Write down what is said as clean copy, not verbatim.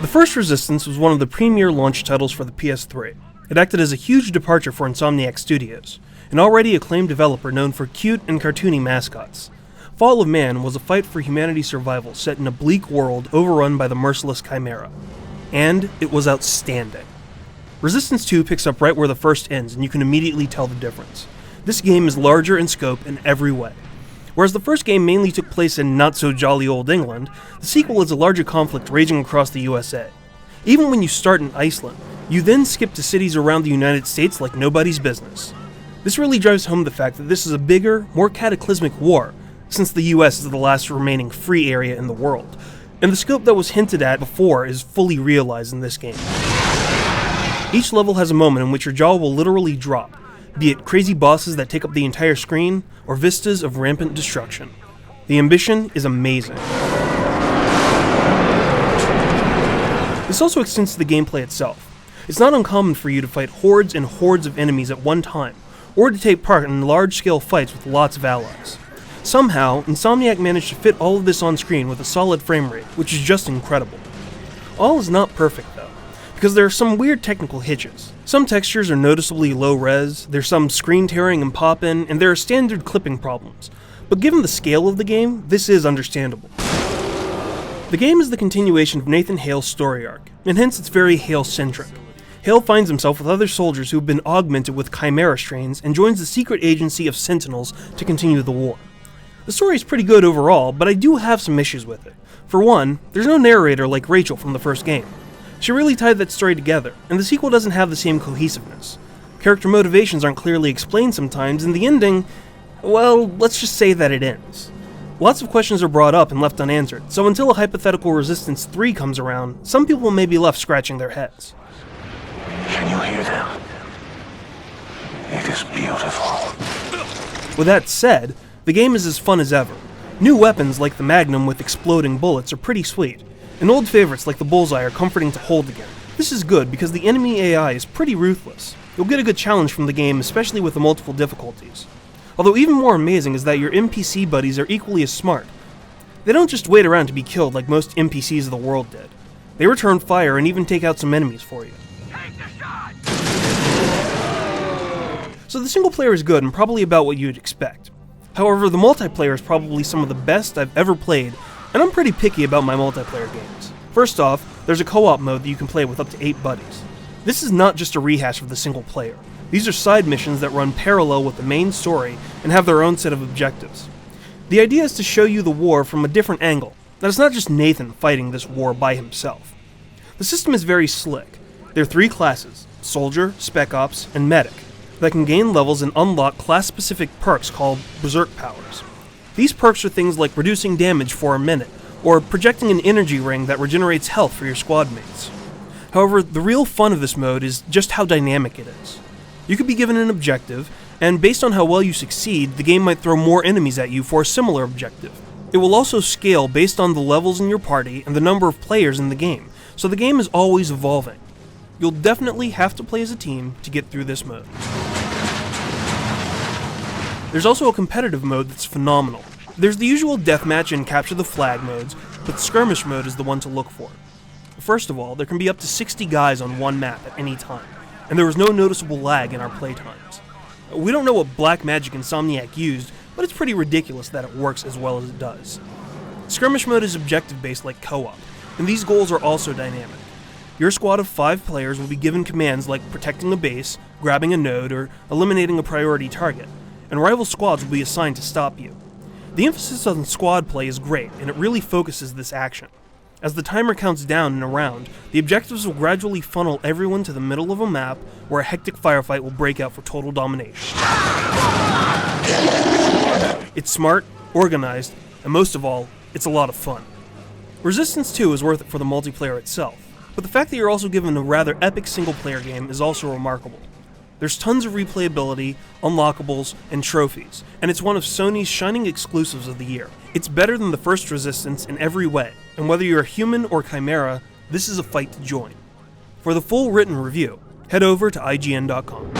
The first Resistance was one of the premier launch titles for the PS3. It acted as a huge departure for Insomniac Studios, an already acclaimed developer known for cute and cartoony mascots. Fall of Man was a fight for humanity's survival set in a bleak world overrun by the merciless Chimera. And it was outstanding. Resistance 2 picks up right where the first ends, and you can immediately tell the difference. This game is larger in scope in every way. Whereas the first game mainly took place in not-so-jolly old England, the sequel is a larger conflict raging across the USA. Even when you start in Iceland, you then skip to cities around the United States like nobody's business. This really drives home the fact that this is a bigger, more cataclysmic war, since the US is the last remaining free area in the world, and the scope that was hinted at before is fully realized in this game. Each level has a moment in which your jaw will literally drop, be it crazy bosses that take up the entire screen, or vistas of rampant destruction. The ambition is amazing. This also extends to the gameplay itself. It's not uncommon for you to fight hordes and hordes of enemies at one time, or to take part in large-scale fights with lots of allies. Somehow, Insomniac managed to fit all of this on screen with a solid frame rate, which is just incredible. All is not perfect though, because there are some weird technical hitches. Some textures are noticeably low res, there's some screen tearing and pop-in, and there are standard clipping problems. But given the scale of the game, this is understandable. The game is the continuation of Nathan Hale's story arc, and hence it's very Hale-centric. Hale finds himself with other soldiers who have been augmented with Chimera strains and joins the secret agency of Sentinels to continue the war. The story is pretty good overall, but I do have some issues with it. For one, there's no narrator like Rachel from the first game. She really tied that story together, and the sequel doesn't have the same cohesiveness. Character motivations aren't clearly explained sometimes, and the ending, well, let's just say that it ends. Lots of questions are brought up and left unanswered, so until a hypothetical Resistance 3 comes around, some people may be left scratching their heads. Can you hear them? It is beautiful. With that said, the game is as fun as ever. New weapons like the Magnum with exploding bullets are pretty sweet, and old favorites like the Bullseye are comforting to hold again. This is good because the enemy AI is pretty ruthless. You'll get a good challenge from the game, especially with the multiple difficulties. Although even more amazing is that your NPC buddies are equally as smart. They don't just wait around to be killed like most NPCs of the world did. They return fire and even take out some enemies for you. So the single player is good and probably about what you'd expect. However, the multiplayer is probably some of the best I've ever played, and I'm pretty picky about my multiplayer games. First off, there's a co-op mode that you can play with up to 8 buddies. This is not just a rehash of the single player. These are side missions that run parallel with the main story and have their own set of objectives. The idea is to show you the war from a different angle, that it's not just Nathan fighting this war by himself. The system is very slick. There are 3 classes, Soldier, Spec Ops, and Medic, that can gain levels and unlock class-specific perks called Berserk Powers. These perks are things like reducing damage for a minute, or projecting an energy ring that regenerates health for your squad mates. However, the real fun of this mode is just how dynamic it is. You could be given an objective, and based on how well you succeed, the game might throw more enemies at you for a similar objective. It will also scale based on the levels in your party and the number of players in the game, so the game is always evolving. You'll definitely have to play as a team to get through this mode. There's also a competitive mode that's phenomenal. There's the usual deathmatch and capture the flag modes, but Skirmish Mode is the one to look for. First of all, there can be up to 60 guys on one map at any time, and there was no noticeable lag in our playtimes. We don't know what black magic Insomniac used, but it's pretty ridiculous that it works as well as it does. Skirmish Mode is objective-based like co-op, and these goals are also dynamic. Your squad of 5 players will be given commands like protecting a base, grabbing a node, or eliminating a priority target, and rival squads will be assigned to stop you. The emphasis on squad play is great, and it really focuses this action. As the timer counts down in a round, the objectives will gradually funnel everyone to the middle of a map where a hectic firefight will break out for total domination. It's smart, organized, and most of all, it's a lot of fun. Resistance 2 is worth it for the multiplayer itself, but the fact that you're also given a rather epic single-player game is also remarkable. There's tons of replayability, unlockables, and trophies, and it's one of Sony's shining exclusives of the year. It's better than the first Resistance in every way, and whether you're a human or chimera, this is a fight to join. For the full written review, head over to IGN.com.